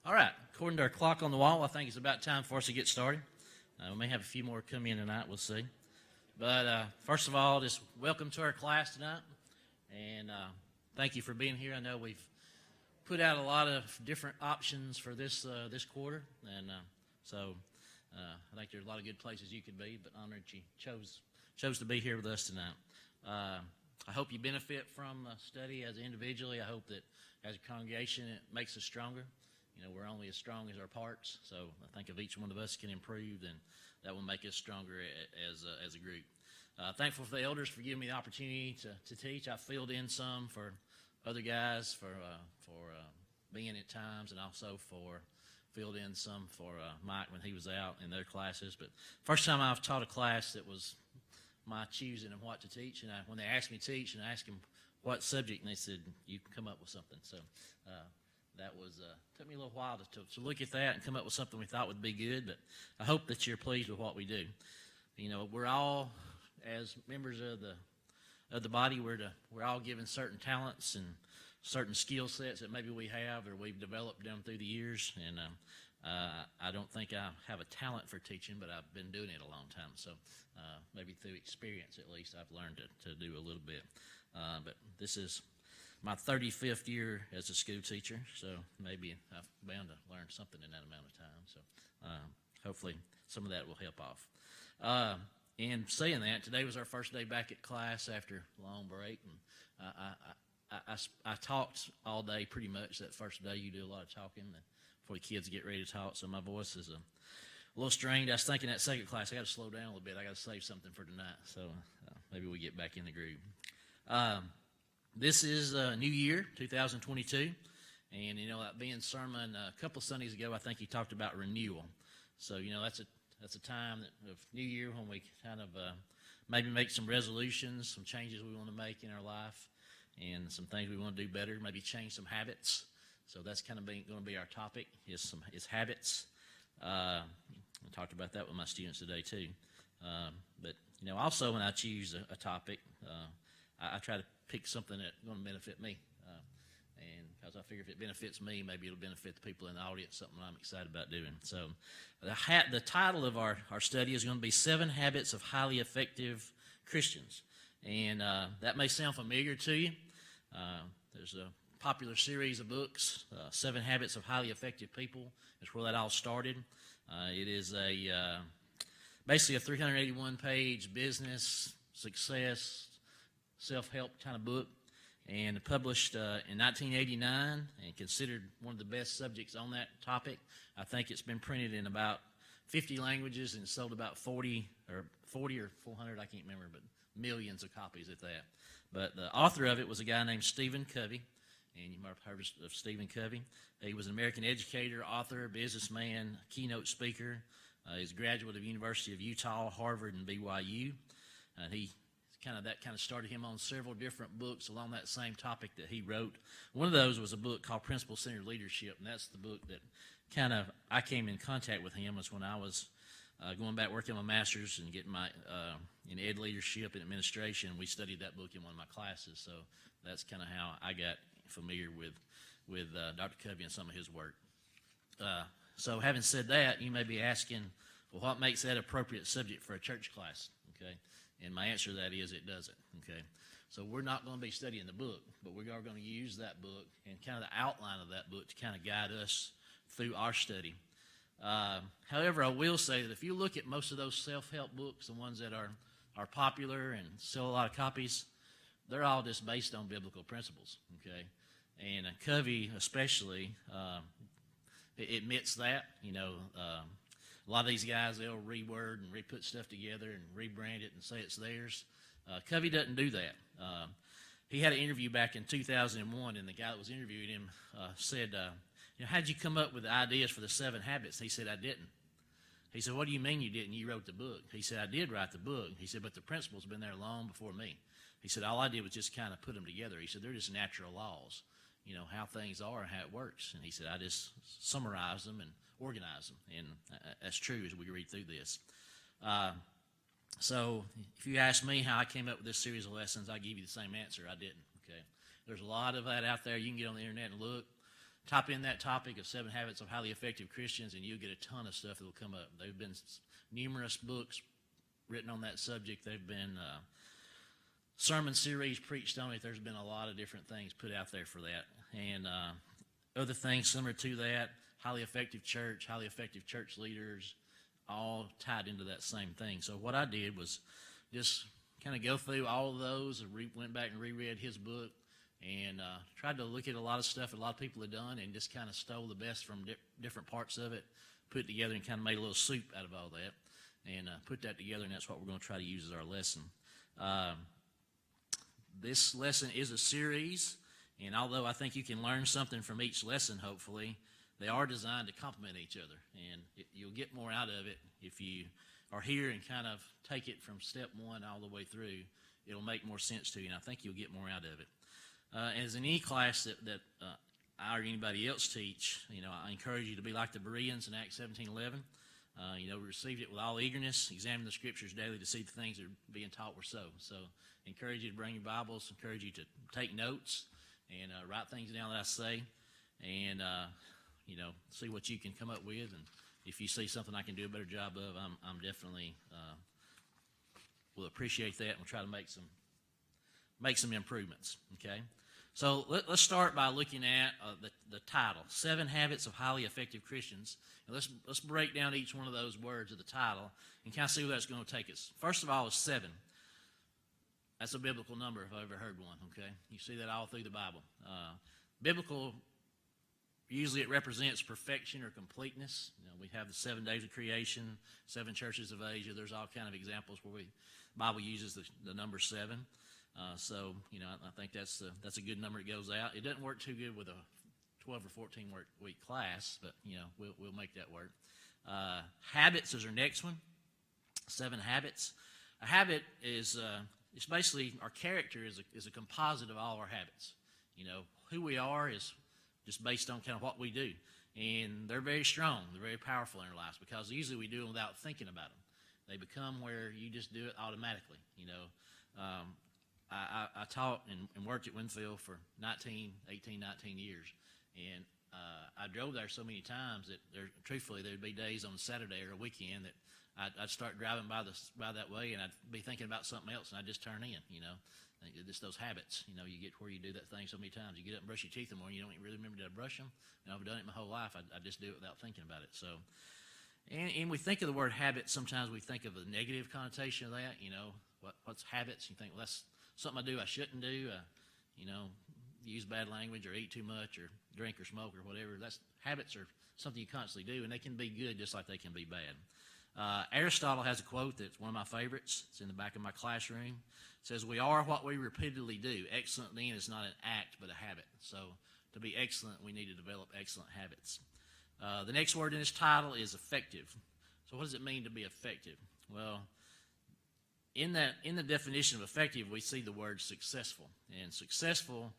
All right, according to our clock on the wall, I think it's about time for us to get started. We may have a few more come in tonight, we'll see. But first of all, just welcome to our class tonight, and thank you for being here. I know we've put out a lot of different options for this quarter, and so I think there's a lot of good places you could be, but honored that you chose to be here with us tonight. I hope you benefit from study as individually. I hope that as a congregation it makes us stronger. You know, we're only as strong as our parts, so I think if each one of us can improve, then that will make us stronger as a group. Thankful for the elders for giving me the opportunity to teach. I filled in some for other guys for being at times, and also filled in some for Mike when he was out in their classes. But first time I've taught a class that was my choosing of what to teach, and when they asked me to teach, and I asked them what subject, and they said, you can come up with something. So that was took me a little while to look at that and come up with something we thought would be good, but I hope that you're pleased with what we do. You know, we're all, as members of the body, we're all given certain talents and certain skill sets that maybe we have or we've developed them through the years, and I don't think I have a talent for teaching, but I've been doing it a long time, so maybe through experience at least I've learned to do a little bit. But this is my 35th year as a school teacher, so maybe I'm bound to learn something in that amount of time. So hopefully some of that will help off. And saying that, today was our first day back at class after a long break, and I talked all day pretty much that first day. You do a lot of talking before the kids get ready to talk, so my voice is a little strained. I was thinking that second class, I got to slow down a little bit. I got to save something for tonight, so maybe we get back in the groove. This is a new year, 2022, and, you know, that being sermon a couple of Sundays ago, I think he talked about renewal. So, you know, that's a time of New Year when we kind of maybe make some resolutions, some changes we want to make in our life, and some things we want to do better, maybe change some habits. So that's kind of going to be our topic, is habits. I talked about that with my students today too. But, you know, also when I choose a topic, I try to pick something that's going to benefit me, and because I figure if it benefits me, maybe it'll benefit the people in the audience, something I'm excited about doing. So the title of our study is going to be 7 Habits of Highly Effective Christians, and that may sound familiar to you. There's a popular series of books, 7 Habits of Highly Effective People. That's where that all started. It is basically a 381-page business, success, self-help kind of book, and published in 1989 and considered one of the best subjects on that topic. I think it's been printed in about 50 languages and sold about 40 or 400, I can't remember, but millions of copies at that. But the author of it was a guy named Stephen Covey, and you might have heard of Stephen Covey. He was an American educator, author, businessman, keynote speaker. He's a graduate of the University of Utah, Harvard, and BYU. That kind of started him on several different books along that same topic that he wrote. One of those was a book called Principle-Centered Leadership, and that's the book that I came in contact with him was when I was going back working my master's and getting my in ed leadership and administration. We studied that book in one of my classes, so that's kind of how I got familiar with Dr. Covey and some of his work. So having said that, you may be asking, well, what makes that appropriate subject for a church class? Okay. And my answer to that is it doesn't, okay? So we're not going to be studying the book, but we are going to use that book and kind of the outline of that book to kind of guide us through our study. However, I will say that if you look at most of those self-help books, the ones that are popular and sell a lot of copies, they're all just based on biblical principles, okay? And Covey especially admits that, you know, a lot of these guys, they'll reword and re-put stuff together and rebrand it and say it's theirs. Covey doesn't do that. He had an interview back in 2001, and the guy that was interviewing him said, you know, how'd you come up with the ideas for the 7 habits? He said, I didn't. He said, what do you mean you didn't? You wrote the book. He said, I did write the book. He said, but the principles have been there long before me. He said, all I did was just kind of put them together. He said, they're just natural laws, you know, how things are and how it works. And he said, I just summarize them and organize them, and that's true as we read through this. So if you ask me how I came up with this series of lessons, I give you the same answer. I didn't, okay? There's a lot of that out there. You can get on the internet and look. type in that topic of 7 Habits of Highly Effective Christians, and you'll get a ton of stuff that will come up. There have been numerous books written on that subject. There have been sermon series preached on it. There's been a lot of different things put out there for that. And other things similar to that, highly effective church leaders, all tied into that same thing. So what I did was just kind of go through all of those, went back and reread his book, and tried to look at a lot of stuff that a lot of people had done and just kind of stole the best from different parts of it, put it together, and kind of made a little soup out of all that, and put that together, and that's what we're going to try to use as our lesson. This lesson is a series, and although I think you can learn something from each lesson, hopefully, they are designed to complement each other, and you'll get more out of it if you are here and kind of take it from step one all the way through. It'll make more sense to you, and I think you'll get more out of it. As in any class that I or anybody else teach, I encourage you to be like the Bereans in Acts 17:11. We received it with all eagerness, examine the Scriptures daily to see the things that are being taught were so. So encourage you to bring your Bibles, encourage you to take notes and write things down that I say, and see what you can come up with. And if you see something I can do a better job of, I'm definitely will appreciate that, and we'll try to make some improvements. Okay, so let's start by looking at the title, 7 Habits of Highly Effective Christians. And let's break down each one of those words of the title and kind of see where that's going to take us. First of all is 7. That's a biblical number if I've ever heard one. Okay, you see that all through the Bible. Biblical. Usually it represents perfection or completeness. We have the 7 days of creation, 7 churches of Asia. There's all kind of examples where the Bible uses the number 7. So I think that's a good number that goes out. It doesn't work too good with a 12 or 14 week class, but we'll make that work. Habits is our next one. 7 habits. A habit is it's basically our character is a composite of all our habits. Who we are is just based on kind of what we do. And they're very strong. They're very powerful in our lives because usually we do them without thinking about them. They become where you just do it automatically. I taught and worked at Winfield for 18, 19 years. And I drove there so many times that truthfully there'd be days on a Saturday or a weekend that I'd start driving by that way, and I'd be thinking about something else, and I'd just turn in, Just those habits, you get where you do that thing so many times. You get up and brush your teeth in the morning, you don't even really remember to brush them. I've done it my whole life. I just do it without thinking about it. So, and we think of the word habit, sometimes we think of the negative connotation of that. What's habits? You think, well, that's something I do I shouldn't do. Use bad language or eat too much or drink or smoke or whatever. Habits are something you constantly do, and they can be good just like they can be bad. Aristotle has a quote that's one of my favorites. It's in the back of my classroom. It says, "We are what we repeatedly do. Excellent then is not an act but a habit." So to be excellent, we need to develop excellent habits. The next word in this title is effective. So what does it mean to be effective? Well, in the definition of effective, we see the word successful. And successful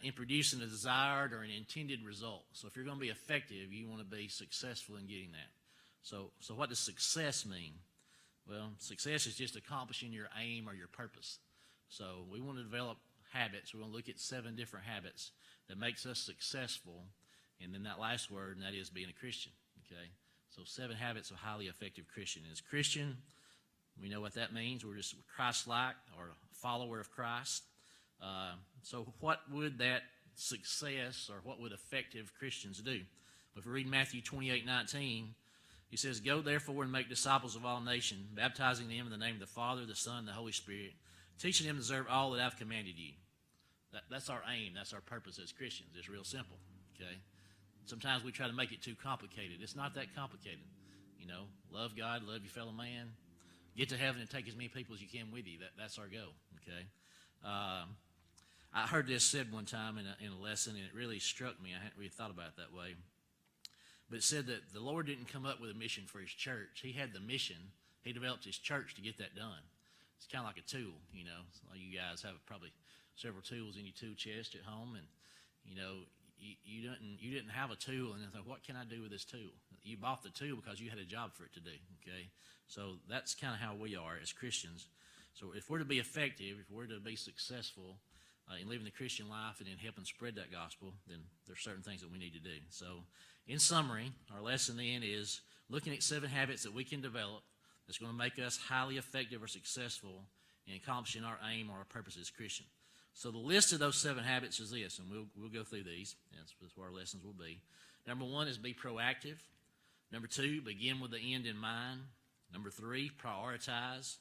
in producing a desired or an intended result. So if you're going to be effective, you want to be successful in getting that. So what does success mean? Well, success is just accomplishing your aim or your purpose. So we want to develop habits. We want to look at 7 different habits that makes us successful. And then that last word, and that is being a Christian. Okay? So 7 habits of highly effective Christian. As Christian, we know what that means. We're just Christ-like or a follower of Christ. So what would that success or what would effective Christians do? If we read Matthew 28:19, he says, "Go therefore and make disciples of all nations, baptizing them in the name of the Father, the Son, and the Holy Spirit, teaching them to observe all that I've commanded you." That's our aim. That's our purpose as Christians. It's real simple. Okay. Sometimes we try to make it too complicated. It's not that complicated. Love God, love your fellow man, get to heaven and take as many people as you can with you. That's our goal. Okay. I heard this said one time in a lesson, and it really struck me. I hadn't really thought about it that way. But it said that the Lord didn't come up with a mission for his church. He had the mission. He developed his church to get that done. It's kind of like a tool, So you guys have probably several tools in your tool chest at home, and, you didn't have a tool and then think, what can I do with this tool? You bought the tool because you had a job for it to do, okay? So that's kind of how we are as Christians. So if we're to be effective, if we're to be successful, in living the Christian life and in helping spread that gospel, then there's certain things that we need to do. So, in summary, our lesson then is looking at 7 habits that we can develop that's going to make us highly effective or successful in accomplishing our aim or our purpose as Christian. So the list of those 7 habits is this, and we'll go through these. That's what our lessons will be. Number 1 is be proactive. Number 2, begin with the end in mind. Number 3, prioritize.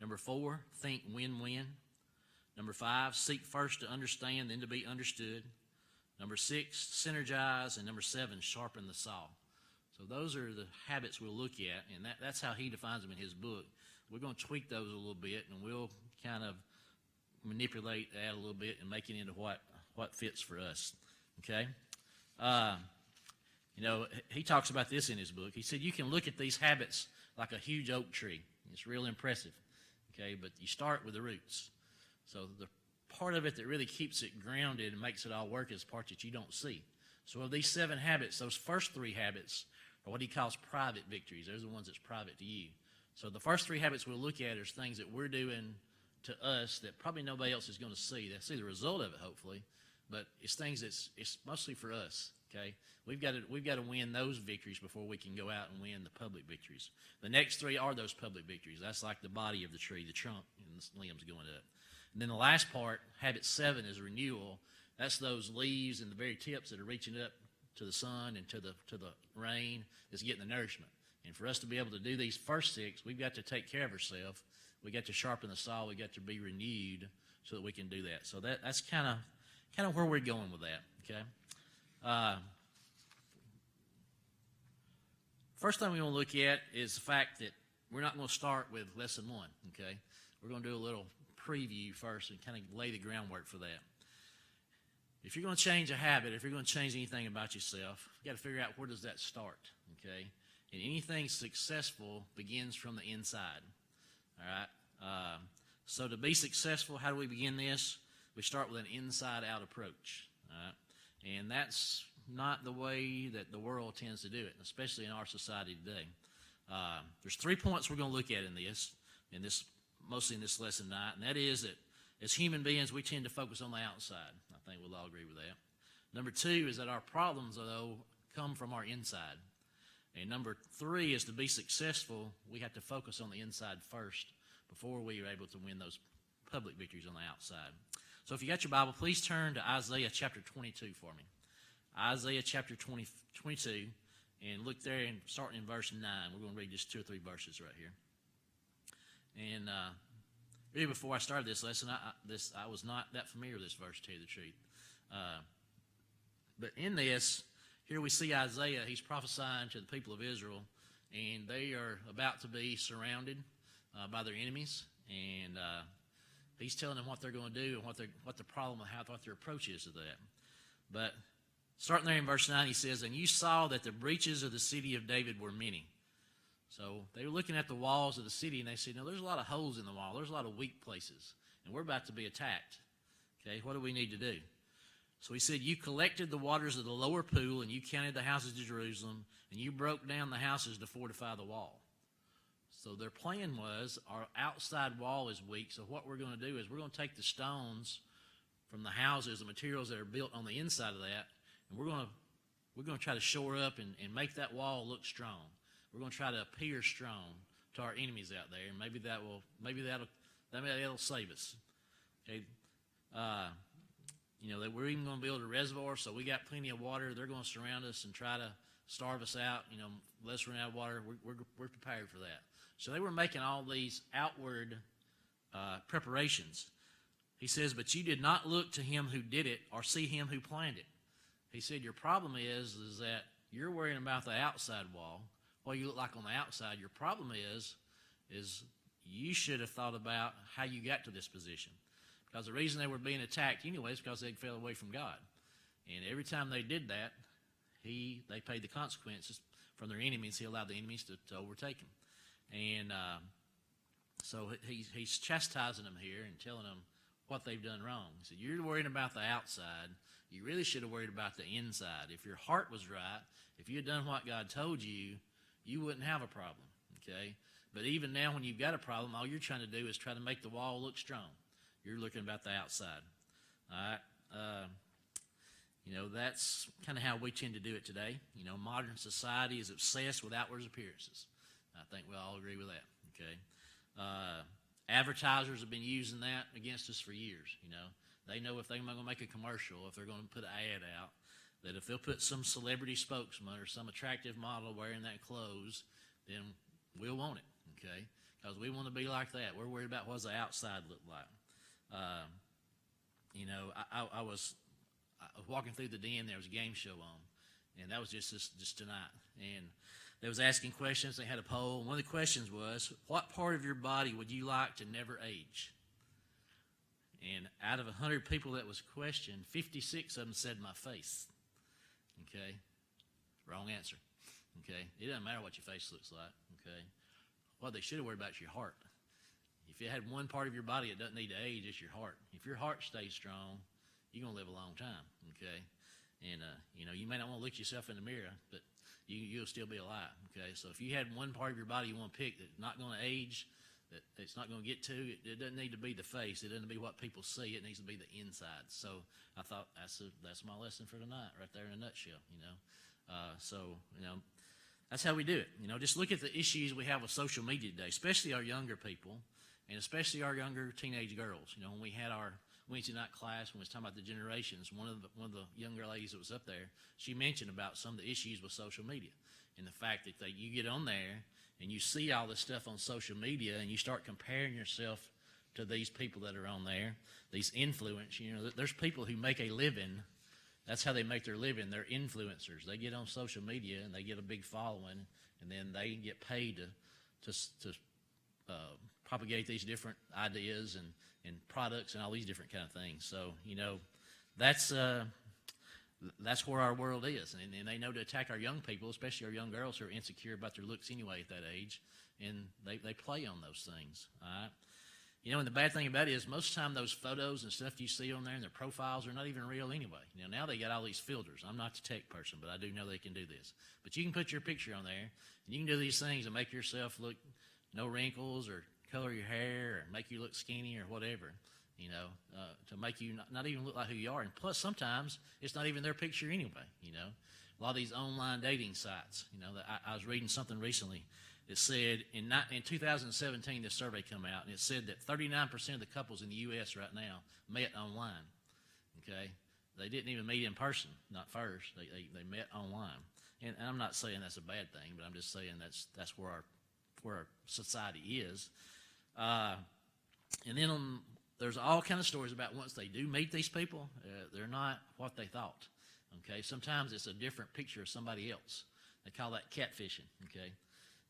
Number 4, think win-win. Number 5, seek first to understand, then to be understood. Number 6, synergize. And number 7, sharpen the saw. So those are the habits we'll look at, and that's how he defines them in his book. We're going to tweak those a little bit, and we'll kind of manipulate that a little bit and make it into what fits for us. Okay? He talks about this in his book. He said you can look at these habits like a huge oak tree. It's real impressive. Okay? But you start with the roots. So the part of it that really keeps it grounded and makes it all work is the part that you don't see. So of these 7 habits, those first 3 habits are what he calls private victories. Those are the ones that's private to you. So the first 3 habits we'll look at are things that we're doing to us that probably nobody else is going to see. They'll see the result of it, hopefully, but it's things it's mostly for us. Okay, we've got to win those victories before we can go out and win the public victories. The next 3 are those public victories. That's like the body of the tree, the trunk, and the limbs going up. And then the last part, habit 7, is renewal. That's those leaves and the very tips that are reaching up to the sun and to the rain that's getting the nourishment. And for us to be able to do these first 6, we've got to take care of ourselves. We got to sharpen the saw. We got to be renewed so that we can do that. So that's kind of where we're going with that. Okay. First thing we want to look at is the fact that we're not going to start with lesson 1. Okay. We're going to do a little preview first and kind of lay the groundwork for that. If you're going to change a habit, if you're going to change anything about yourself, you've got to figure out where does that start. Okay. And anything successful begins from the inside. All right. So to be successful, how do we begin this? We start with an inside-out approach. All right. And that's not the way that the world tends to do it, especially in our society today. There's 3 points we're going to look at in this, mostly in this lesson tonight, and that is that as human beings, we tend to focus on the outside. I think we'll all agree with that. Number 2 is that our problems, though, come from our inside. And number 3 is to be successful, we have to focus on the inside first before we are able to win those public victories on the outside. So if you got your Bible, please turn to Isaiah chapter 22 for me. Isaiah chapter 22, and look there and starting in verse 9. We're going to read just 2 or 3 verses right here. And really before I started this lesson, I was not that familiar with this verse, to tell you the truth. But in this, here we see Isaiah. He's prophesying to the people of Israel, and they are about to be surrounded by their enemies. And he's telling them what they're going to do and what the problem and what their approach is to that. But starting there in verse 9, he says, "And you saw that the breaches of the city of David were many." So they were looking at the walls of the city, and they said, "No, there's a lot of holes in the wall. There's a lot of weak places, and we're about to be attacked. Okay, what do we need to do?" So he said, "You collected the waters of the lower pool, and you counted the houses of Jerusalem, and you broke down the houses to fortify the wall." So their plan was, our outside wall is weak, so what we're going to do is we're going to take the stones from the houses, the materials that are built on the inside of that, and we're going to try to shore up and make that wall look strong. We're going to try to appear strong to our enemies out there, and maybe that'll save us. Okay. That we're even going to build a reservoir, so we got plenty of water. They're going to surround us and try to starve us out. Let us run out of water. We're prepared for that. So they were making all these outward preparations. He says, "But you did not look to him who did it or see him who planned it." He said, your problem is that you're worrying about the outside wall, what you look like on the outside. Your problem is you should have thought about how you got to this position. Because the reason they were being attacked anyway is because they fell away from God. And every time they did that, they paid the consequences from their enemies. He allowed the enemies to overtake them. And so he's chastising them here and telling them what they've done wrong. He said, you're worrying about the outside. You really should have worried about the inside. If your heart was right, if you had done what God told you, you wouldn't have a problem, okay? But even now when you've got a problem, all you're trying to do is try to make the wall look strong. You're looking about the outside. All right. That's kind of how we tend to do it today. Modern society is obsessed with outward appearances. I think we all agree with that, okay? Advertisers have been using that against us for years, They know if they're going to make a commercial, if they're going to put an ad out, that if they'll put some celebrity spokesman or some attractive model wearing that clothes, then we'll want it, okay? Because we want to be like that. We're worried about what does the outside look like. I was walking through the den. There was a game show on, and that was just tonight. And they was asking questions. They had a poll. One of the questions was, what part of your body would you like to never age? And out of 100 people that was questioned, 56 of them said my face. Okay? Wrong answer. Okay? It doesn't matter what your face looks like. Okay? What they should have worried about is your heart. If you had one part of your body that doesn't need to age, it's your heart. If your heart stays strong, you're going to live a long time, okay? And, you may not want to look yourself in the mirror, but you'll still be alive, okay? So if you had one part of your body you want to pick that's not going to age, that it's not going to get to, it doesn't need to be the face. It doesn't be what people see. It needs to be the inside. So I thought that's my lesson for tonight right there in a nutshell, that's how we do it. Just look at the issues we have with social media today, especially our younger people, and especially our younger teenage girls. When we had our Wednesday night class, when we was talking about the generations, one of the younger ladies that was up there, she mentioned about some of the issues with social media and the fact that you get on there and you see all this stuff on social media and you start comparing yourself to these people that are on there, these influencers. There's people who make a living. That's how they make their living. They're influencers. They get on social media and they get a big following, and then they get paid to propagate these different ideas and products and all these different kind of things. So, that's where our world is. And they know to attack our young people, especially our young girls who are insecure about their looks anyway at that age, and they play on those things, all right? And the bad thing about it is most of the time those photos and stuff you see on there and their profiles are not even real anyway. Now they got all these filters. I'm not the tech person, but I do know they can do this. But you can put your picture on there, and you can do these things to make yourself look no wrinkles or color your hair or make you look skinny or whatever, to make you not even look like who you are. And plus, sometimes it's not even their picture anyway, A lot of these online dating sites, I was reading something recently. It said in 2017, this survey came out, and it said that 39% of the couples in the U.S. right now met online, okay? They didn't even meet in person, not first. They met online. And I'm not saying that's a bad thing, but I'm just saying that's where our society is. And then there's all kind of stories about once they do meet these people, they're not what they thought, okay? Sometimes it's a different picture of somebody else. They call that catfishing, okay?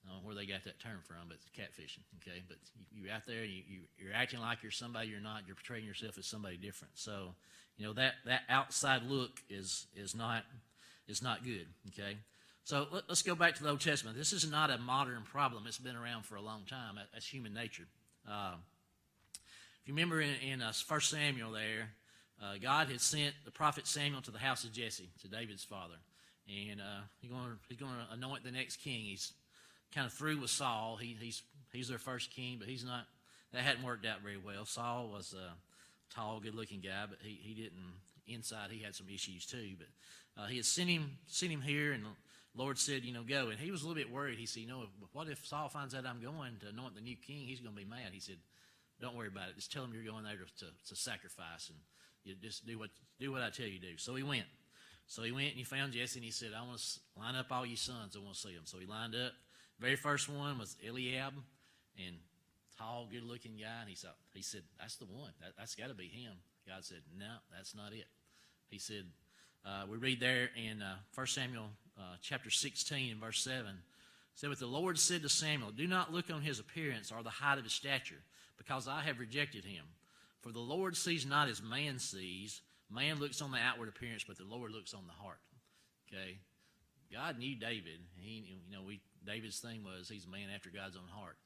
I don't know where they got that term from, but it's catfishing, okay? But you're out there, you're acting like you're somebody you're not. You're portraying yourself as somebody different. So, that outside look is not good, okay? So let's go back to the Old Testament. This is not a modern problem. It's been around for a long time. That's human nature. If you remember in 1 Samuel there, God had sent the prophet Samuel to the house of Jesse, to David's father. And he's going to anoint the next king. He's kind of through with Saul. He's their first king, but that hadn't worked out very well. Saul was a tall, good-looking guy, but he didn't, inside he had some issues too. But he had sent him here, and the Lord said, go. And he was a little bit worried. He said, what if Saul finds out I'm going to anoint the new king? He's going to be mad. He said, don't worry about it. Just tell him you're going there to sacrifice, and you just do what I tell you to do. So he went. And he found Jesse, and he said, I want to line up all your sons. I want to see them. So he lined up. Very first one was Eliab, and tall, good-looking guy. And he said, that's the one. That's got to be him. God said, no, that's not it. He said, we read there in 1 Samuel chapter 16 and verse 7. It said, but the Lord said to Samuel, do not look on his appearance or the height of his stature, because I have rejected him. For the Lord sees not as man sees. Man looks on the outward appearance, but the Lord looks on the heart. Okay? God knew David. David's thing was he's a man after God's own heart.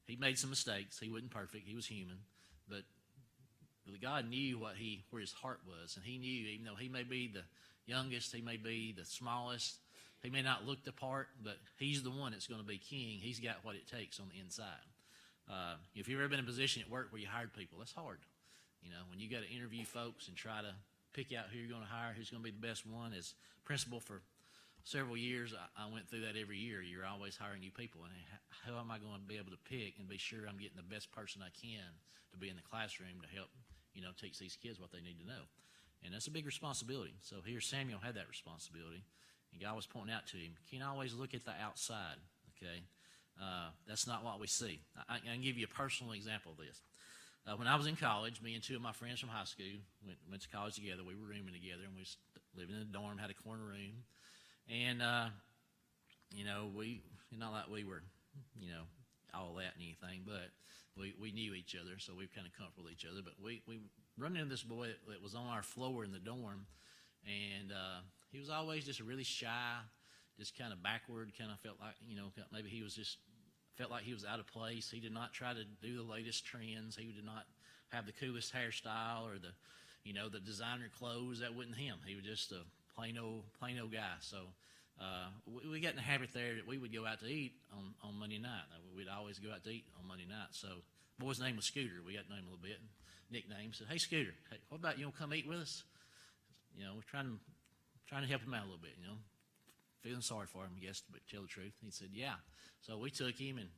He made some mistakes. He wasn't perfect. He was human. But God knew where his heart was. And he knew, even though he may be the youngest, he may be the smallest, he may not look the part, but he's the one that's going to be king. He's got what it takes on the inside. If you've ever been in a position at work where you hired people, that's hard. When you got to interview folks and try to pick out who you're going to hire, who's going to be the best one. As principal for several years, I went through that every year. You're always hiring new people, and how am I going to be able to pick and be sure I'm getting the best person I can to be in the classroom to help, teach these kids what they need to know? And that's a big responsibility. So here Samuel had that responsibility, and God was pointing out to him, you can't always look at the outside, okay? That's not what we see. I can give you a personal example of this. When I was in college, me and two of my friends from high school went to college together. We were rooming together, and we was living in a dorm, had a corner room. And, we not like we were, all that and anything, but we knew each other, so we were kind of comfortable with each other. But we run into this boy that was on our floor in the dorm, and he was always just really shy, just kind of backward, kind of felt like, maybe he was just felt like he was out of place. He did not try to do the latest trends. He did not have the coolest hairstyle or the designer clothes. That wasn't him. He was just a plain old guy. So we got in the habit there that we would go out to eat on Monday night. We'd always go out to eat on Monday night. So the boy's name was Scooter. We got to know him a little bit. Nickname. Said, "Hey Scooter, hey, what about you want to come eat with us?" We're trying to help him out a little bit. Feeling sorry for him, I guess, to tell the truth. He said, "Yeah." So we took him and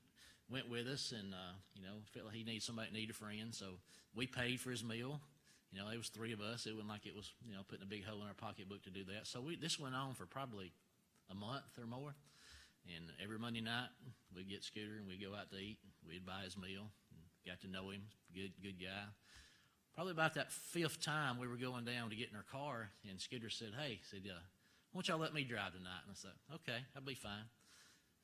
went with us, and felt like he needed somebody that needed a friend. So we paid for his meal. There was three of us. It wasn't like it was putting a big hole in our pocketbook to do that. So this went on for probably a month or more. And every Monday night we'd get Scooter and we'd go out to eat. We'd buy his meal. And got to know him. Good guy. Probably about that fifth time we were going down to get in our car, and Scooter said, "Hey," said, "why don't y'all let me drive tonight?" And I said, "Okay, that'll be fine."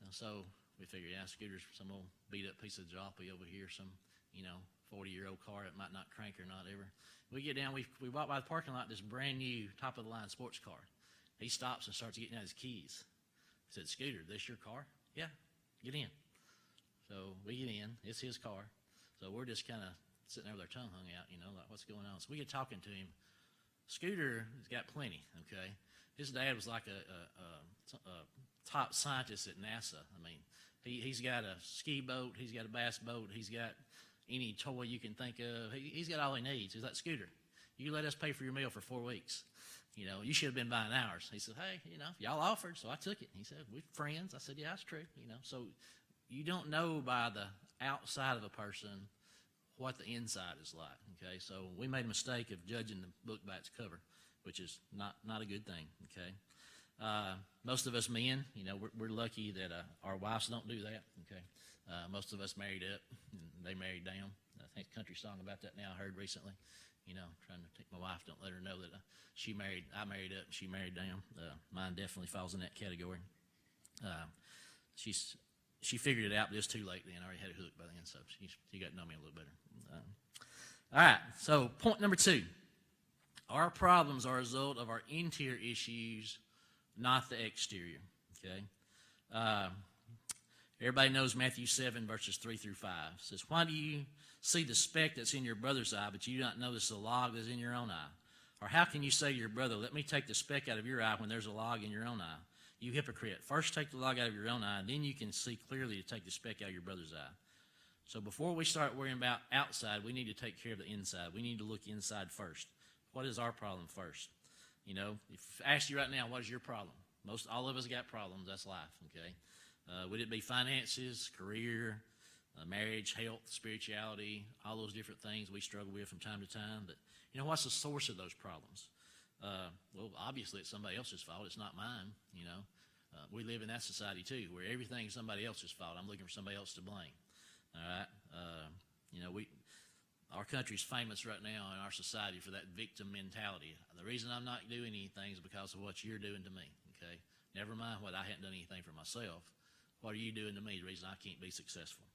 And so we figured, Scooter's some old beat-up piece of jalopy over here, some, 40-year-old car that might not crank or not ever. We get down, we walk by the parking lot, this brand-new, top-of-the-line sports car. He stops and starts getting out his keys. I said, "Scooter, this your car?" "Yeah, get in." So we get in. It's his car. So we're just kind of sitting there with our tongue hung out, like, what's going on? So we get talking to him. Scooter has got plenty, okay? His dad was like a top scientist at NASA. I mean, he's got a ski boat, he's got a bass boat, he's got any toy you can think of. He's got all he needs. He's like, "Scooter, you let us pay for your meal for 4 weeks. You should have been buying ours." He said, "Hey, y'all offered, so I took it." He said, "We're friends." I said, "Yeah, that's true." So you don't know by the outside of a person what the inside is like, okay? So we made a mistake of judging the book by its cover, which is not a good thing, okay? Most of us men, we're lucky that our wives don't do that, okay? Most of us married up, and they married down. I think a country song about that now I heard recently, trying to take my wife, don't let her know that I married up, and she married down. Mine definitely falls in that category. She figured it out, but it was too late then. I already had it hooked by then, so she got to know me a little better. All right, so point number 2. Our problems are a result of our interior issues, not the exterior, okay? Everybody knows Matthew 7, verses 3 through 5. It says, "Why do you see the speck that's in your brother's eye, but you do not notice the log that's in your own eye? Or how can you say to your brother, 'Let me take the speck out of your eye,' when there's a log in your own eye? You hypocrite. First take the log out of your own eye, and then you can see clearly to take the speck out of your brother's eye." So before we start worrying about outside, we need to take care of the inside. We need to look inside first. What is our problem first? If I ask you right now, what is your problem? All of us got problems. That's life, okay? Would it be finances, career, marriage, health, spirituality, all those different things we struggle with from time to time? But, what's the source of those problems? Well, obviously it's somebody else's fault. It's not mine, We live in that society too, where everything is somebody else's fault. I'm looking for somebody else to blame. All right? Our country's famous right now in our society for that victim mentality. The reason I'm not doing anything is because of what you're doing to me, okay? Never mind what I hadn't done anything for myself. What are you doing to me? The reason I can't be successful.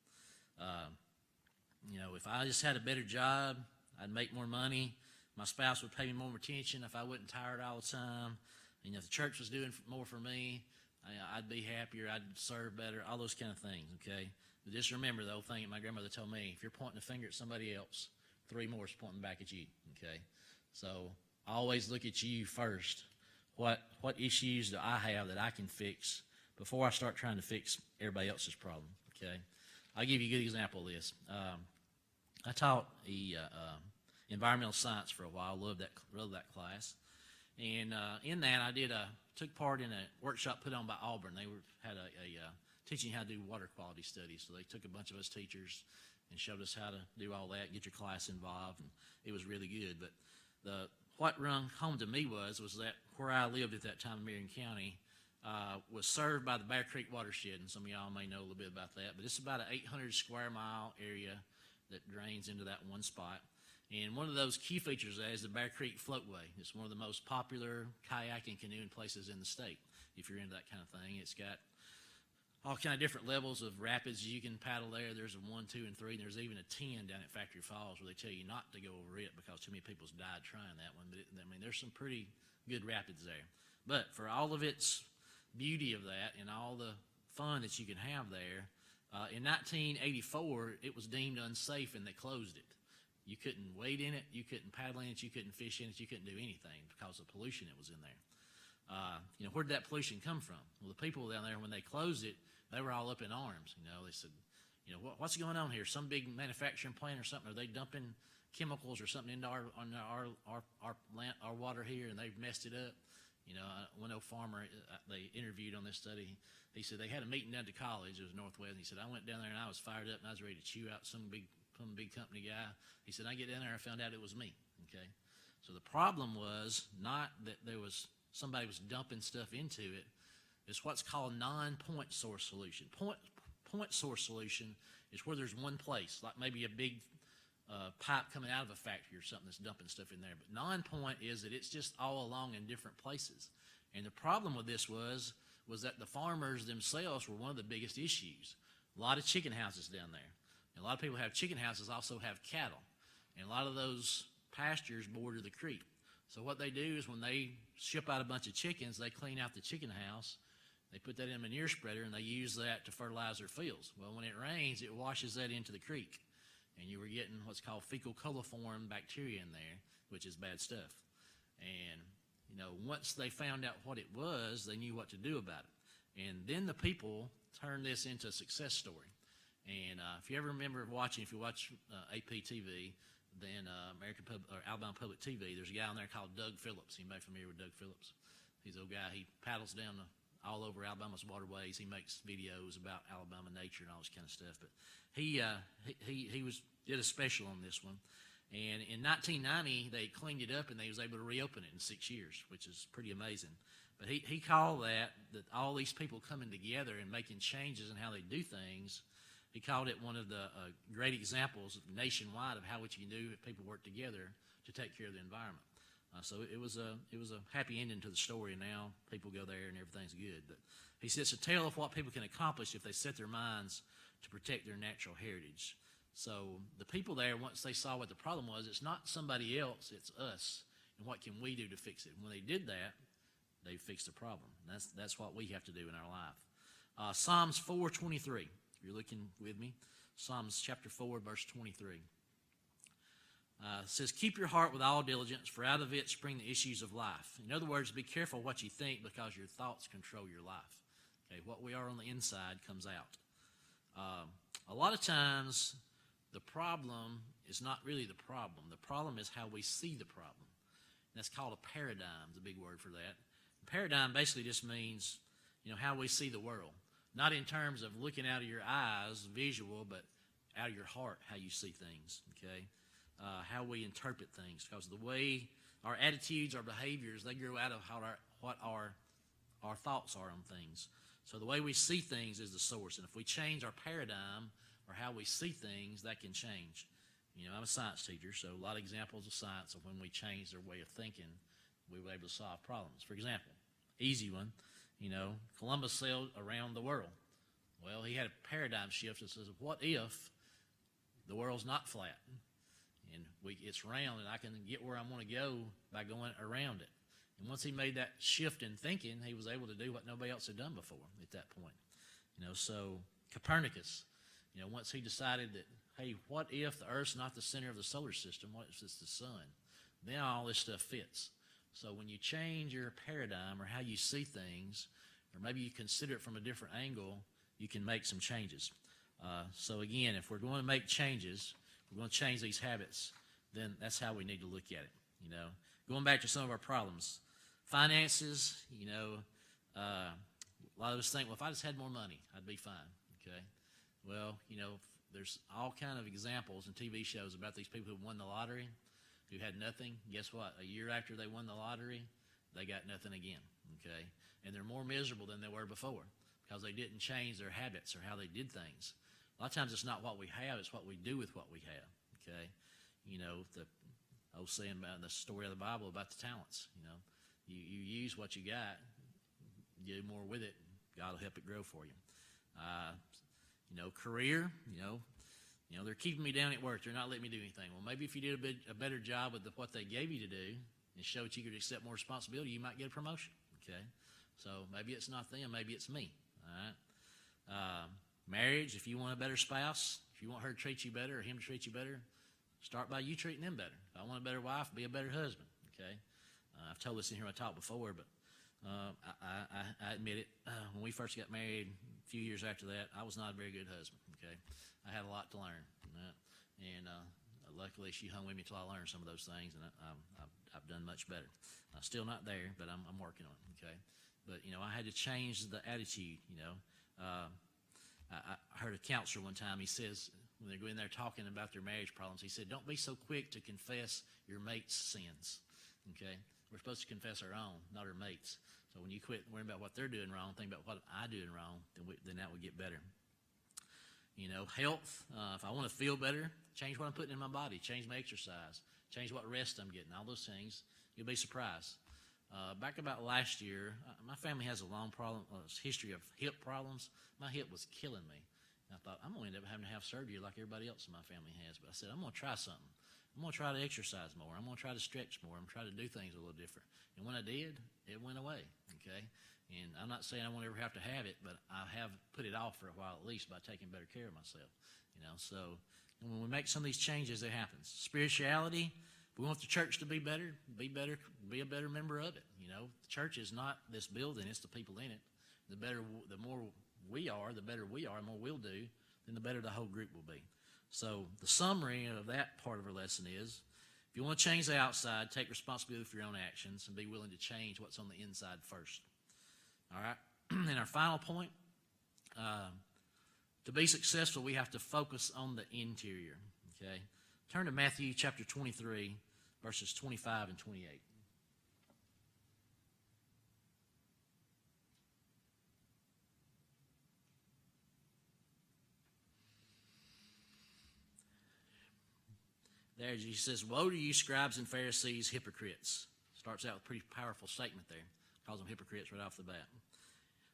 If I just had a better job, I'd make more money. My spouse would pay me more attention if I wasn't tired all the time. If the church was doing more for me, I'd be happier. I'd serve better, all those kind of things, okay? But just remember the old thing that my grandmother told me, if you're pointing a finger at somebody else, 3 more is pointing back at you, okay? So always look at you first. What issues do I have that I can fix before I start trying to fix everybody else's problem, okay? I'll give you a good example of this. I taught in environmental science for a while. Loved that class. And in that, I took part in a workshop put on by Auburn. They had a teaching how to do water quality studies. So they took a bunch of us teachers and showed us how to do all that, get your class involved, and it was really good. But what rung home to me was that where I lived at that time in Marion County was served by the Bear Creek Watershed, and some of y'all may know a little bit about that. But it's about an 800 square mile area that drains into that one spot. And one of those key features of that is the Bear Creek Floatway. It's one of the most popular kayaking, canoeing places in the state, if you're into that kind of thing. It's got all kind of different levels of rapids you can paddle there. There's a 1, 2, and 3, and there's even a 10 down at Factory Falls where they tell you not to go over it because too many people's died trying that one. But there's some pretty good rapids there. But for all of its beauty of that and all the fun that you can have there, in 1984, it was deemed unsafe and they closed it. You couldn't wade in it, you couldn't paddle in it, you couldn't fish in it, you couldn't do anything because of the pollution that was in there. Where did that pollution come from? Well, the people down there, when they closed it, they were all up in arms. They said, what's going on here? Some big manufacturing plant or something? Are they dumping chemicals or something into our water here, and they've messed it up? One old farmer they interviewed on this study, he said they had a meeting down to college. It was Northwest. And he said, I went down there and I was fired up and I was ready to chew out some big company guy. He said, I get down there and I found out it was me. Okay, so the problem was not that somebody was dumping stuff into it. It's what's called non-point source solution. Point source solution is where there's one place, like maybe a big pipe coming out of a factory or something that's dumping stuff in there. But non-point is that it's just all along in different places. And the problem with this was that the farmers themselves were one of the biggest issues. A lot of chicken houses down there. And a lot of people who have chicken houses also have cattle. And a lot of those pastures border the creek. So what they do is when they ship out a bunch of chickens, they clean out the chicken house, they put that in a manure spreader, and they use that to fertilize their fields. Well, when it rains, it washes that into the creek. And you were getting what's called fecal coliform bacteria in there, which is bad stuff. And, once they found out what it was, they knew what to do about it. And then the people turned this into a success story. And if you ever remember watching, if you watch APTV, then Alabama Public TV, there's a guy on there called Doug Phillips. Anybody familiar with Doug Phillips? He's an old guy. He paddles down all over Alabama's waterways. He makes videos about Alabama nature and all this kind of stuff. But he did a special on this one. And in 1990, they cleaned it up and they was able to reopen it in 6 years, which is pretty amazing. But he called that all these people coming together and making changes in how they do things. He called it one of the great examples nationwide of how what you can do if people work together to take care of the environment. So it was a happy ending to the story, and now people go there and everything's good. But he said it's a tale of what people can accomplish if they set their minds to protect their natural heritage. So the people there, once they saw what the problem was, it's not somebody else, it's us, and what can we do to fix it? When they did that, they fixed the problem. That's what we have to do in our life. Psalms 4:23. You're looking with me. Psalms chapter 4, verse 23. It says, keep your heart with all diligence, for out of it spring the issues of life. In other words, be careful what you think because your thoughts control your life. Okay, what we are on the inside comes out. A lot of times, the problem is not really the problem. The problem is how we see the problem. And that's called a paradigm, is a big word for that. Paradigm basically just means, how we see the world. Not in terms of looking out of your eyes, visual, but out of your heart, how you see things, okay? How we interpret things. Because the way our attitudes, our behaviors, they grow out of what our thoughts are on things. So the way we see things is the source. And if we change our paradigm or how we see things, that can change. I'm a science teacher, so a lot of examples of science of when we change their way of thinking, we were able to solve problems. For example, easy one. Columbus sailed around the world. Well, he had a paradigm shift that says, what if the world's not flat? And it's round, and I can get where I want to go by going around it. And once he made that shift in thinking, he was able to do what nobody else had done before at that point. So Copernicus, once he decided that, hey, what if the Earth's not the center of the solar system? What if it's the sun? Then all this stuff fits. So when you change your paradigm or how you see things, or maybe you consider it from a different angle, you can make some changes. So again, if we're going to make changes, we're going to change these habits, then that's how we need to look at it. Going back to some of our problems, finances. A lot of us think, well, if I just had more money, I'd be fine. Okay, well, there's all kind of examples and TV shows about these people who won the lottery, who had nothing. Guess what? A year after they won the lottery, they got nothing again. Okay, and they're more miserable than they were before because they didn't change their habits or how they did things. A lot of times it's not what we have, it's what we do with what we have. Okay, the old saying about the story of the Bible about the talents. You use what you got, you do more with it, God will help it grow for you. Career, they're keeping me down at work. They're not letting me do anything. Well, maybe if you did a better job with what they gave you to do and showed that you could accept more responsibility, you might get a promotion. Okay, so maybe it's not them, maybe it's me. All right. Marriage, if you want a better spouse, if you want her to treat you better or him to treat you better, start by you treating them better. If I want a better wife, be a better husband. Okay, I've told this in here when I talked before, but I admit it. When we first got married, a few years after that, I was not a very good husband. Okay, I had a lot to learn, and luckily she hung with me till I learned some of those things, and I've done much better. Still not there, but I'm working on it. Okay, but I had to change the attitude. I heard a counselor one time. He says when they're going there talking about their marriage problems, he said, "Don't be so quick to confess your mate's sins." Okay, we're supposed to confess our own, not our mates. So when you quit worrying about what they're doing wrong, think about what I'm doing wrong, then that will get better. Health. If I want to feel better, change what I'm putting in my body, change my exercise, change what rest I'm getting, all those things. You'll be surprised. Back about last year, my family has a long history of hip problems. My hip was killing me. And I thought, I'm going to end up having to have surgery like everybody else in my family has. But I said, I'm going to try something. I'm going to try to exercise more. I'm going to try to stretch more. I'm going to try to do things a little different. And when I did, it went away. Okay? And I'm not saying I won't ever have to have it, but I have put it off for a while at least by taking better care of myself. So when we make some of these changes, it happens. Spirituality, if we want the church to be better, be a better member of it. The church is not this building, it's the people in it. The more we are, the better we are, the more we'll do, then the better the whole group will be. So the summary of that part of our lesson is, if you want to change the outside, take responsibility for your own actions and be willing to change what's on the inside first. All right? And our final point, to be successful, we have to focus on the interior. Okay? Turn to Matthew chapter 23, verses 25 and 28. There Jesus says, "Woe to you, scribes and Pharisees, hypocrites." Starts out with a pretty powerful statement there. Calls them hypocrites right off the bat.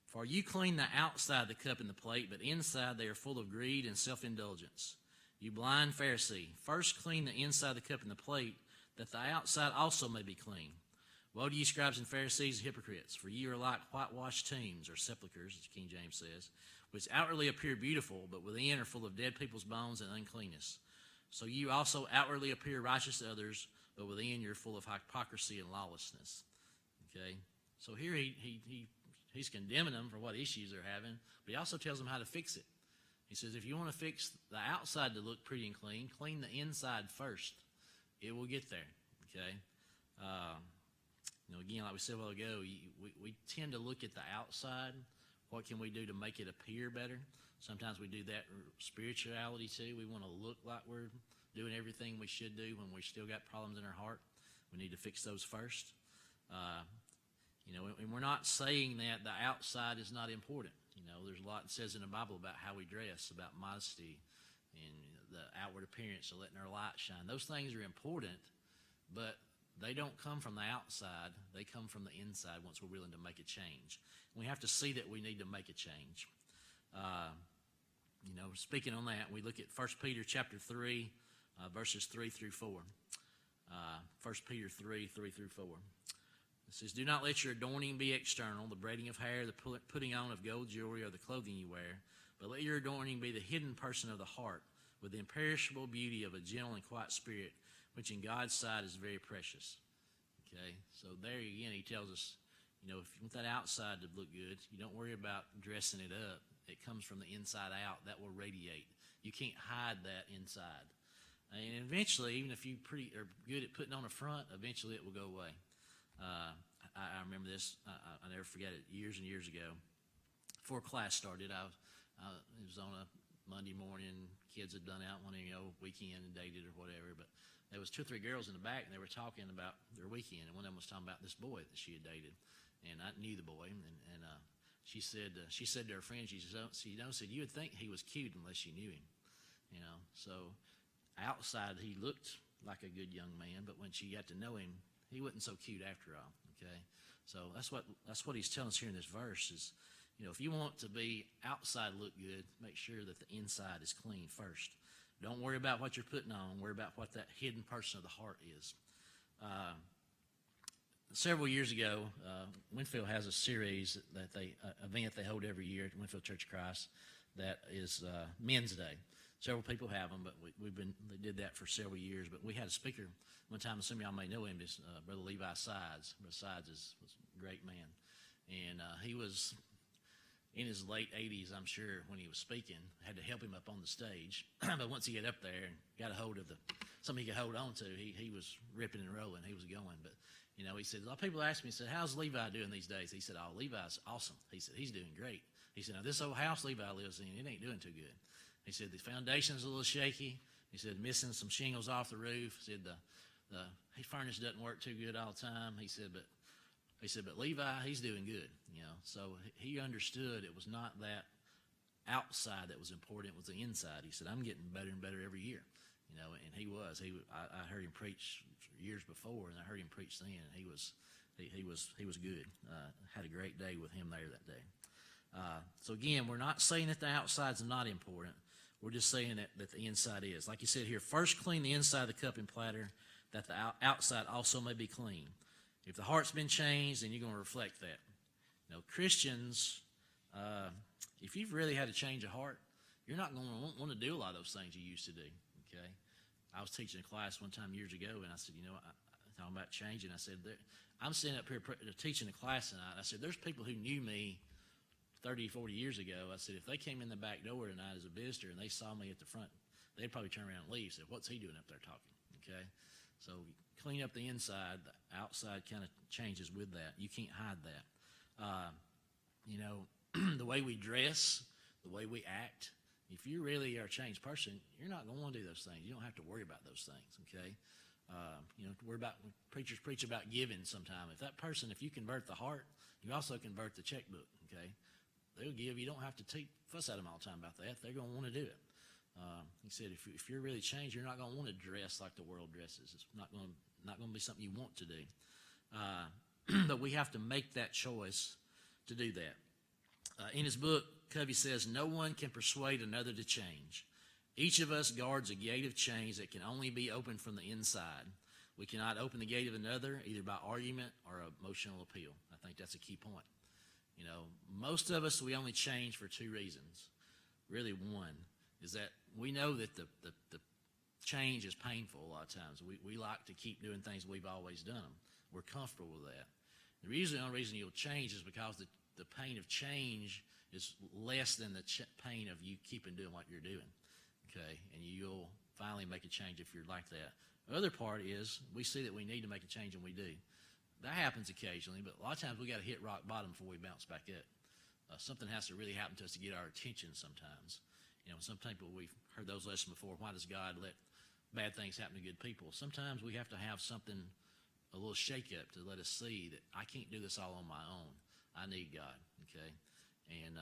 "For you clean the outside of the cup and the plate, but inside they are full of greed and self-indulgence. You blind Pharisee, first clean the inside of the cup and the plate, that the outside also may be clean. Woe to you, scribes and Pharisees, hypocrites, for you are like whitewashed tombs, or sepulchres, as King James says, which outwardly appear beautiful, but within are full of dead people's bones and uncleanness. So you also outwardly appear righteous to others, but within you're full of hypocrisy and lawlessness." Okay? So here he's condemning them for what issues they're having, but he also tells them how to fix it. He says, if you want to fix the outside to look pretty and clean the inside first. It will get there. Okay? Again, like we said a while ago, we tend to look at the outside. What can we do to make it appear better? Sometimes we do that in spirituality too. We want to look like we're doing everything we should do when we still got problems in our heart. We need to fix those first. And we're not saying that the outside is not important. There's a lot that says in the Bible about how we dress, about modesty, and the outward appearance of letting our light shine. Those things are important, but they don't come from the outside. They come from the inside once we're willing to make a change. We have to see that we need to make a change. Speaking on that, we look at 1 Peter chapter 3, verses 3 through 4. 1 Peter 3, 3 through 4. It says, "Do not let your adorning be external, the braiding of hair, the putting on of gold jewelry, or the clothing you wear, but let your adorning be the hidden person of the heart, with the imperishable beauty of a gentle and quiet spirit, which in God's sight is very precious." Okay, so there again he tells us, if you want that outside to look good, you don't worry about dressing it up. It comes from the inside out. That will radiate. You can't hide that inside. And eventually, even if you are good at putting on a front, eventually it will go away. I remember this. I never forget it. Years and years ago, before class started, it was on a Monday morning. Kids had done out one weekend and dated or whatever. But there was 2 or 3 girls in the back, and they were talking about their weekend. And one of them was talking about this boy that she had dated, and I knew the boy. And she said to her friend, she said, you would think he was cute unless you knew him. So outside he looked like a good young man, but when she got to know him, he wasn't so cute after all. Okay, so that's what he's telling us here in this verse is, if you want to be outside look good, make sure that the inside is clean first. Don't worry about what you're putting on. Worry about what that hidden person of the heart is. Several years ago, Winfield has a series that event they hold every year at Winfield Church of Christ that is Men's Day. Several people have them, but they did that for several years. But we had a speaker one time, some of y'all may know him, is Brother Levi Sides. Brother Sides was a great man. And he was in his late 80s, I'm sure, when he was speaking. Had to help him up on the stage. But once he got up there and got a hold of something he could hold on to, he was ripping and rolling. He was going. But, he said, a lot of people ask me, he said, how's Levi doing these days? He said, oh, Levi's awesome. He said, he's doing great. He said, now this old house Levi lives in, it ain't doing too good. He said, the foundation's a little shaky. He said, missing some shingles off the roof. He said, the furnace doesn't work too good all the time. He said, but Levi, he's doing good. So he understood it was not that outside that was important, it was the inside. He said, I'm getting better and better every year. And he was. I heard him preach years before, and I heard him preach then, and he was good. Had a great day with him there that day. So again, we're not saying that the outside's not important. We're just saying that the inside is. Like you said here, first clean the inside of the cup and platter, that the outside also may be clean. If the heart's been changed, then you're going to reflect that. Christians, if you've really had a change of heart, you're not going to want to do a lot of those things you used to do. Okay, I was teaching a class one time years ago, and I said, talking about changing. I said, I'm sitting up here teaching a class tonight. I said, there's people who knew me 30, 40 years ago. I said, if they came in the back door tonight as a visitor and they saw me at the front, they'd probably turn around and leave. Say, what's he doing up there talking? Okay, so clean up the inside. The outside kind of changes with that. You can't hide that. The way we dress, the way we act, if you really are a changed person, you're not going to want to do those things. You don't have to worry about those things, okay? Worry about, when preachers preach about giving sometime. If you convert the heart, you also convert the checkbook, okay? They'll give. You don't have to fuss at them all the time about that. They're going to want to do it. He said, if you're really changed, you're not going to want to dress like the world dresses. It's not going to be something you want to do. But we have to make that choice to do that. In his book, Covey says, no one can persuade another to change. Each of us guards a gate of change that can only be opened from the inside. We cannot open the gate of another either by argument or emotional appeal. I think that's a key point. Most of us, we only change for 2 reasons. Really, one is that we know that the change is painful a lot of times. We like to keep doing things we've always done them. We're comfortable with that. The only reason you'll change is because the pain of change is less than the pain of you keeping doing what you're doing, okay? And you'll finally make a change if you're like that. The other part is we see that we need to make a change, and we do. That happens occasionally, but a lot of times we got to hit rock bottom before we bounce back up. Something has to really happen to us to get our attention sometimes. Some people, we've heard those lessons before. Why does God let bad things happen to good people? Sometimes we have to have something, a little shake-up to let us see that I can't do this all on my own. I need God, okay? And,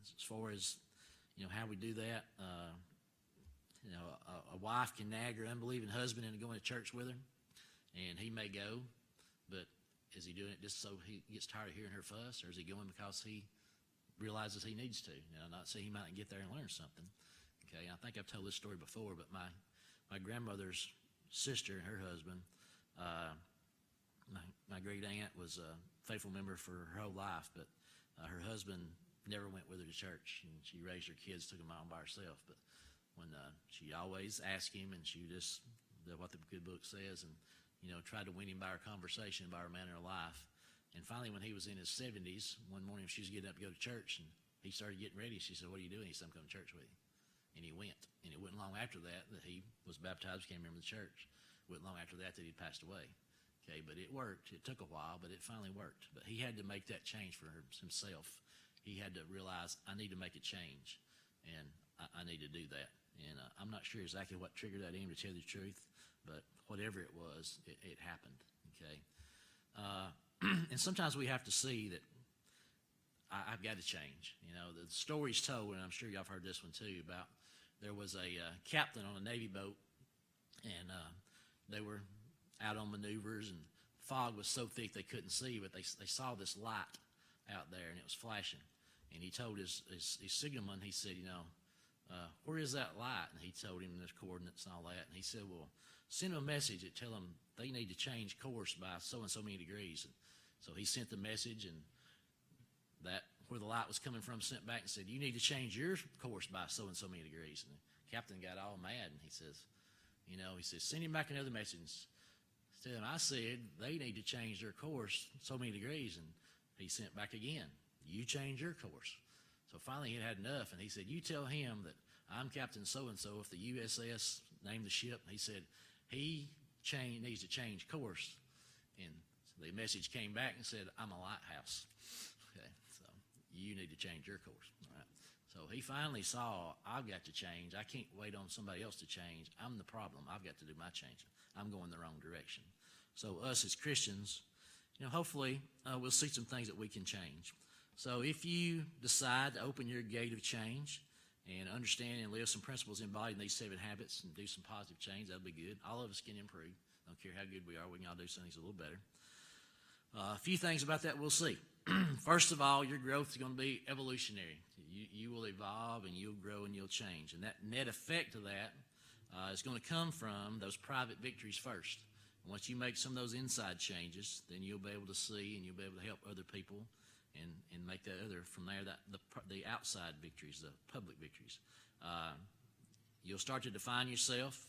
as far as, how we do that, a wife can nag her unbelieving husband into going to church with her, and he may go, but is he doing it just so he gets tired of hearing her fuss, or is he going because he realizes he needs to? Not say he might get there and learn something, okay? I think I've told this story before, but my grandmother's sister and her husband, my great aunt was a faithful member for her whole life, but her husband never went with her to church, and she raised her kids, took them out by herself. But when she always asked him, and she just did what the good book says, and tried to win him by her conversation, by her manner of life. And finally, when he was in his 70s, one morning she was getting up to go to church, and he started getting ready. She said, "What are you doing?" He said, "I'm coming to church with you." and he went. And it wasn't long after that he was baptized, became a member of the church. It wasn't long after that he passed away. Okay, but it worked. It took a while, but it finally worked. But he had to make that change for himself. He had to realize, I need to make a change, and I need to do that. And I'm not sure exactly what triggered that in him, to tell you the truth, but whatever it was, it happened. Okay, and sometimes we have to see that I've got to change. You know, the story's told, and I'm sure y'all have heard this one too, about there was a captain on a Navy boat, and they were out on maneuvers, and fog was so thick they couldn't see, but they saw this light out there, and it was flashing. And he told his signalman, he said, where is that light? And he told him the coordinates and all that. And he said, well, send them a message and tell them they need to change course by so and so many degrees. And so he sent the message, and that where the light was coming from sent back and said, you need to change your course by so and so many degrees. And the captain got all mad, and he says, send him back another message. Tell him I said they need to change their course so many degrees. And he sent back again, you change your course. So finally he had enough, and he said, you tell him that I'm Captain so-and-so of the USS, named the ship. He said he needs to change course. And so the message came back and said, I'm a lighthouse. Okay, so you need to change your course. All right. So he finally saw, I've got to change. I can't wait on somebody else to change. I'm the problem. I've got to do my changing. I'm going the wrong direction. So us as Christians, hopefully we'll see some things that we can change. So if you decide to open your gate of change and understand and live some principles embodied in these 7 habits and do some positive change, that'll be good. All of us can improve. Don't care how good we are. We can all do some things a little better. A few things about that we'll see. First of all, your growth is going to be evolutionary. You will evolve, and you'll grow, and you'll change. And that net effect of that is going to come from those private victories first. Once you make some of those inside changes, then you'll be able to see, and you'll be able to help other people and make that other, from there, the outside victories, the public victories. You'll start to define yourself.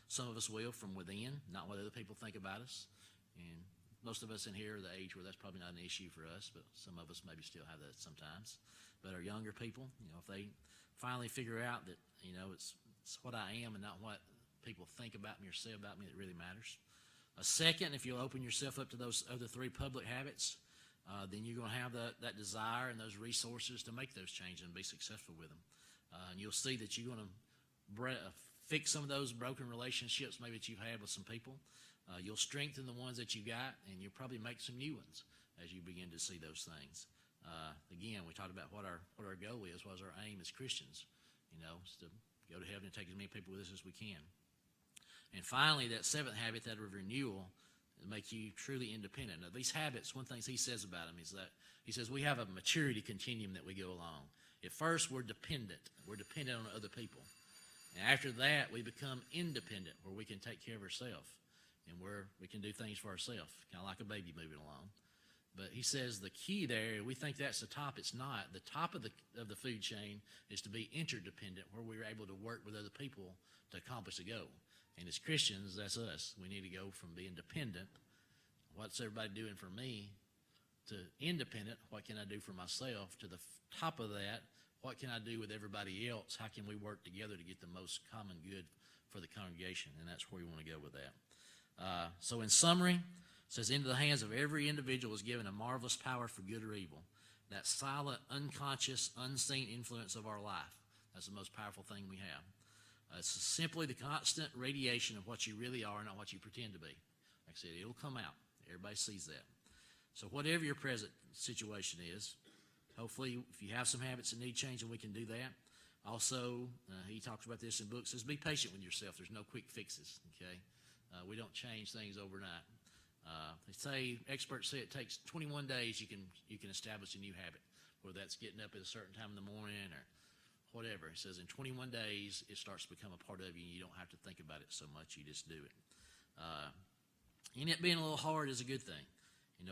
Some of us will, from within, not what other people think about us. And most of us in here are the age where that's probably not an issue for us, but some of us maybe still have that sometimes. But our younger people, if they finally figure out that, it's what I am and not what people think about me or say about me that really matters. Second, if you'll open yourself up to those other 3 public habits, then you're going to have that desire and those resources to make those changes and be successful with them. And you'll see that you're going to fix some of those broken relationships maybe that you've had with some people. You'll strengthen the ones that you got, and you'll probably make some new ones as you begin to see those things. Again, we talked about what our goal is, what is our aim as Christians, is to go to heaven and take as many people with us as we can. And finally, that 7th habit, that of renewal, make you truly independent. Now, these habits, one thing he says about them is that he says we have a maturity continuum that we go along. At first, we're dependent. We're dependent on other people. And after that, we become independent, where we can take care of ourselves and where we can do things for ourselves, kind of like a baby moving along. But he says the key there, we think that's the top. It's not. The top of the food chain is to be interdependent, where we're able to work with other people to accomplish a goal. And as Christians, that's us. We need to go from being dependent, what's everybody doing for me, to independent, what can I do for myself, to the top of that, what can I do with everybody else? How can we work together to get the most common good for the congregation? And that's where we want to go with that. So in summary, it says, into the hands of every individual is given a marvelous power for good or evil. That silent, unconscious, unseen influence of our life. That's the most powerful thing we have. It's simply the constant radiation of what you really are, not what you pretend to be. Like I said, it'll come out. Everybody sees that. So whatever your present situation is, hopefully if you have some habits that need changing, we can do that. Also, he talks about this in books, says be patient with yourself. There's no quick fixes, okay? We don't change things overnight. Experts say it takes 21 days you can establish a new habit, whether that's getting up at a certain time in the morning or whatever. It says in 21 days, it starts to become a part of you, and you don't have to think about it so much. You just do it. And it being a little hard is a good thing.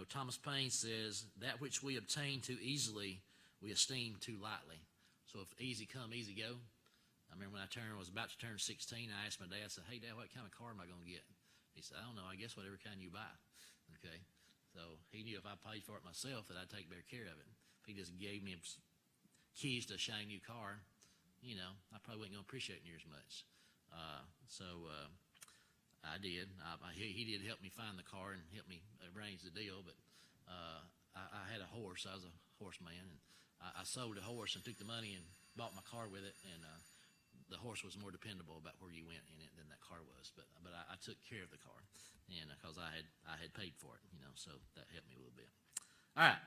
Thomas Paine says, that which we obtain too easily, we esteem too lightly. So if easy come, easy go. I remember when I was about to turn 16, I asked my dad, I said, hey, Dad, what kind of car am I going to get? He said, I don't know, I guess whatever kind you buy. Okay? So he knew if I paid for it myself that I'd take better care of it. If he just gave me keys to a shiny new car, I probably wasn't going to appreciate it near as much. I did. He did help me find the car and help me arrange the deal, but I had a horse. I was a horseman, and I sold the horse and took the money and bought my car with it, and the horse was more dependable about where you went in it than that car was. But I took care of the car, and because I had paid for it, so that helped me a little bit. All right.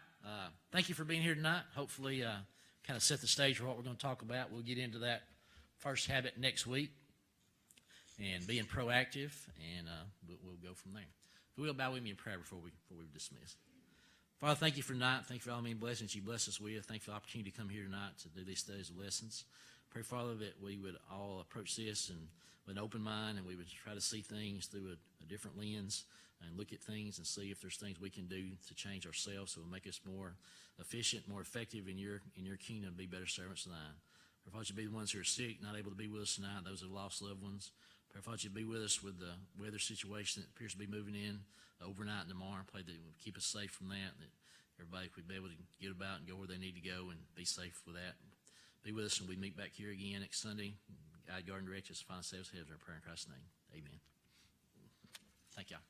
Thank you for being here tonight. Hopefully, kind of set the stage for what we're going to talk about. We'll get into that first habit next week, and being proactive, and we'll go from there. If we will, bow with me in prayer before we dismiss. Father, thank you for tonight. Thank you for all the many blessings you bless us with. Thank you for the opportunity to come here tonight to do these studies of lessons. Pray, Father, that we would all approach this and with an open mind, and we would try to see things through a different lens and look at things and see if there's things we can do to change ourselves so it'll make us more efficient, more effective in your kingdom, be better servants than thine. Pray, Father, you be the ones who are sick, not able to be with us tonight, those who have lost loved ones. Pray, Father, you be with us with the weather situation that appears to be moving in overnight and tomorrow. Pray that it would keep us safe from that everybody would be able to get about and go where they need to go and be safe with that. Be with us when we meet back here again next Sunday. Guide, guard, and direct us. Find ourselves. Have our prayer in Christ's name. Amen. Thank y'all.